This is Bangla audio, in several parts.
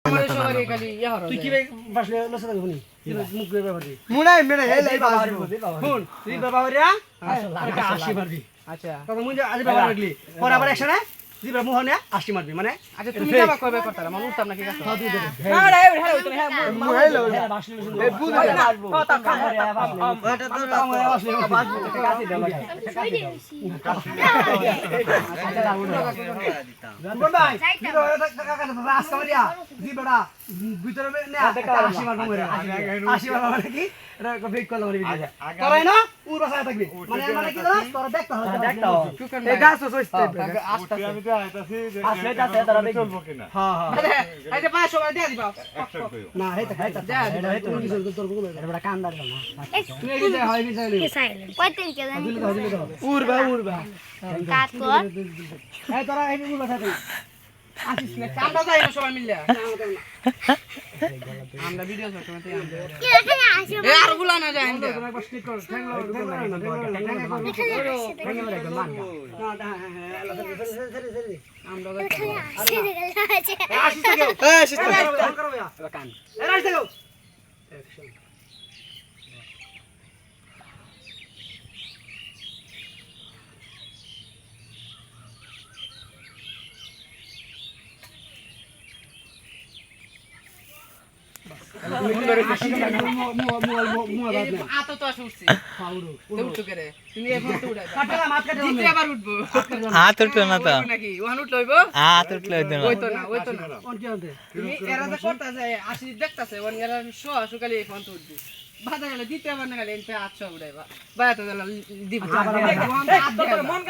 আমাদের সবারই খালি ইয়া হলো তুই কি বাসলে লসা থাকবো নি মুখ করে ব্যাপার দি মুনাই মেনে হেলে শুন তুই বাবা হরিয়া আসি মারবি আচ্ছা তখন মুই আজ বাবা লাগলি পরে আবার একসাথে দিবা মোহনে আসি মারবি মানে আচ্ছা তুমি যাবা কবে করতারা মানুষ উঠতাম নাকি কাছে তুই দে না না এই হ্যাঁ ওইতো হ্যাঁ মুহেলো বাসলে এ বুঝে আসবো তা কাম করে এটা তো কাম করে আসলে বাসবো কাছে দে লাগা রামবন ভাই দিবা রাস্তা মারিয়া দিবাড়া ভিতরে নে আসি মারবো মরে আসি মারবো মানে কি এটা বেক করলাম রে ভিডিও করাই না উর বাসায় থাকবি মানে মানে কি জানো তোরা দেখতে হবে এই গাছ তো সইতে আমি তো আইতাছি যে আসলে যাচ্ছে তারা দেখি চলবো কিনা হ্যাঁ হ্যাঁ এই যে 500 টাকা দিয়ে দিবা না হেতা হেতা এটা হেতা তোর বগুলো এটা বড় কাম দাঁড়াও না তুই এই যে হয় বিছাই নি কয় তারিখে জানি দিলে তো উড়বা কাট কর এই তোরা এই উর বাসায় থাকবি আসিস না আমরা যাই না সবাই মিলে আমরা ভিডিও করতে আমরা কি এখানে আসো এ আর গুলা না যায় ইন্দে তোরা একবার স্টিক কর ঠ্যাংলা না আমরা আসে আছে আসিস থেকে এই সিস্টেম ফোন করো ভাইয়া কান এ রাইস থেকে অ্যাকশন আতো তো আসুছি তো উঠো করে তুমি এখন তো উঠাইবা দিতে আবার উঠবো হাত উঠলো না তো নাকি ওখানে উঠলো হইবো হাত উঠলো ওই তো না তুমি এরা যে করতাছে আসি দেখতাছে ওন এরা শো আসুকালি ফোন তো উঠবি বাধা গেলে দিতে আবার না গেলে এনতে 800 উঠাইবা বায়া তো দিব মন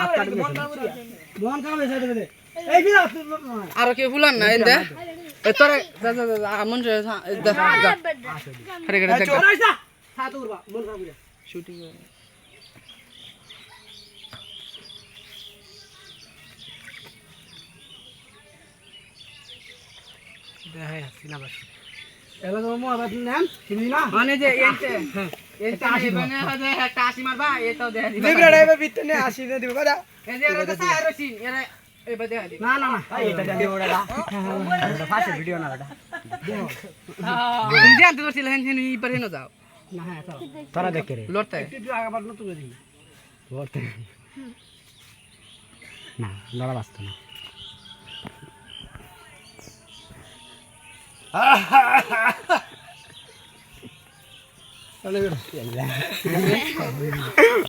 কাম হইছে দে এই বিরা আর কি ভুলান না এন্দে তোরে যা মন রে আরে করে দেখ রাইস না হাত উরবা মন কাম হইছে শুটিং দেখাই আসি না বাস এলা তো মো আবার নাম চিনি না মানে যে এনতে আসি মানে হবে একটা 80 মারবা এটাও দেয়া দিবা দিবড়া এবে ভিতরে আসি না দিবা বাদা এই যে এরা তো সাইরো সিন এরা এবার দেয়া দিবা না না না এটা জানি ওড়াটা এটা ফাঁসে ভিডিও না এটা তুমি জানতে করছিলে হেন ই পারে না যাও না হ্যাঁ চলো তোরা দেখে রে লড়তে একটু আগাবার না তুলে দিই করতে না লড়া বাস্ত না তাহলে